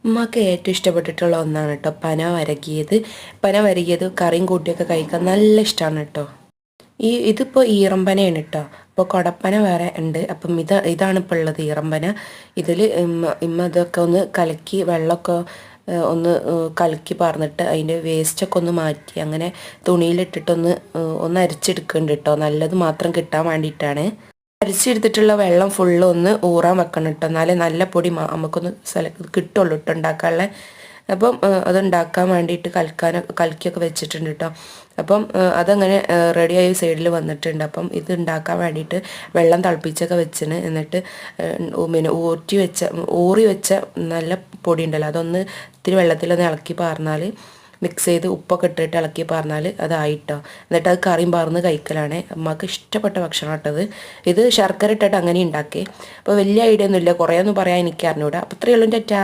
ഉമ്മാക്ക് ഏറ്റവും ഇഷ്ടപ്പെട്ടിട്ടുള്ള ഒന്നാണ് കേട്ടോ പന വരകിയത്. പന വരകിയത് കറിയും കൂട്ടിയൊക്കെ കഴിക്കാൻ നല്ല ഇഷ്ടമാണ് കേട്ടോ. ഇതിപ്പോൾ ഈറമ്പനയാണ് കേട്ടോ. ഇപ്പോൾ കുടപ്പന വേറെ ഉണ്ട്. അപ്പം ഇതാണ് ഇപ്പോൾ ഉള്ളത് ഈറമ്പന. ഇതിൽ ഇമ്മ ഇതൊക്കെ ഒന്ന് കലക്കി വെള്ളമൊക്കെ ഒന്ന് കലക്കി പാർന്നിട്ട് അതിൻ്റെ വേസ്റ്റൊക്കെ ഒന്ന് മാറ്റി അങ്ങനെ തുണിയിലിട്ടിട്ടൊന്ന് അരിച്ചെടുക്കുന്നുണ്ട് കേട്ടോ. നല്ലത് മാത്രം കിട്ടാൻ വേണ്ടിയിട്ടാണ്. അരിച്ചെടുത്തിട്ടുള്ള വെള്ളം ഫുള്ള് ഒന്ന് ഊറാൻ വെക്കണം കേട്ടോ. എന്നാലേ നല്ല പൊടി നമുക്കൊന്ന് കിട്ടുള്ളൂ കേട്ടോ ഉണ്ടാക്കാനുള്ള. അപ്പം അതുണ്ടാക്കാൻ വേണ്ടിയിട്ട് കലക്കിയൊക്കെ വെച്ചിട്ടുണ്ട് കേട്ടോ. അപ്പം അതങ്ങനെ റെഡിയായി സൈഡിൽ വന്നിട്ടുണ്ട്. അപ്പം ഇത് ഉണ്ടാക്കാൻ വേണ്ടിയിട്ട് വെള്ളം തിളപ്പിച്ചൊക്കെ വെച്ചിന്. എന്നിട്ട് പിന്നെ ഊറി വെച്ച നല്ല പൊടി ഉണ്ടല്ലോ, അതൊന്ന് ഇത്തിരി വെള്ളത്തിലൊന്ന് ഇളക്കി പാർന്നാൽ മിക്സ് ചെയ്ത് ഉപ്പൊക്കെ ഇട്ടിട്ട് ഇളക്കി പാർന്നാൽ അതായിട്ടോ. എന്നിട്ട് അത് കറിയും പാർന്ന് കഴിക്കലാണ്. അമ്മക്ക് ഇഷ്ടപ്പെട്ട ഭക്ഷണം കേട്ടത്. ഇത് ശർക്കര ഇട്ടിട്ട് അങ്ങനെ ഉണ്ടാക്കി. അപ്പോൾ വലിയ ഐഡിയ ഒന്നുമില്ല, കുറേ ഒന്നും പറയാൻ എനിക്ക് അറിഞ്ഞൂടാ. അപ്പോൾ ഇത്രയേ ഉള്ളൂ. ടാറ്റാ.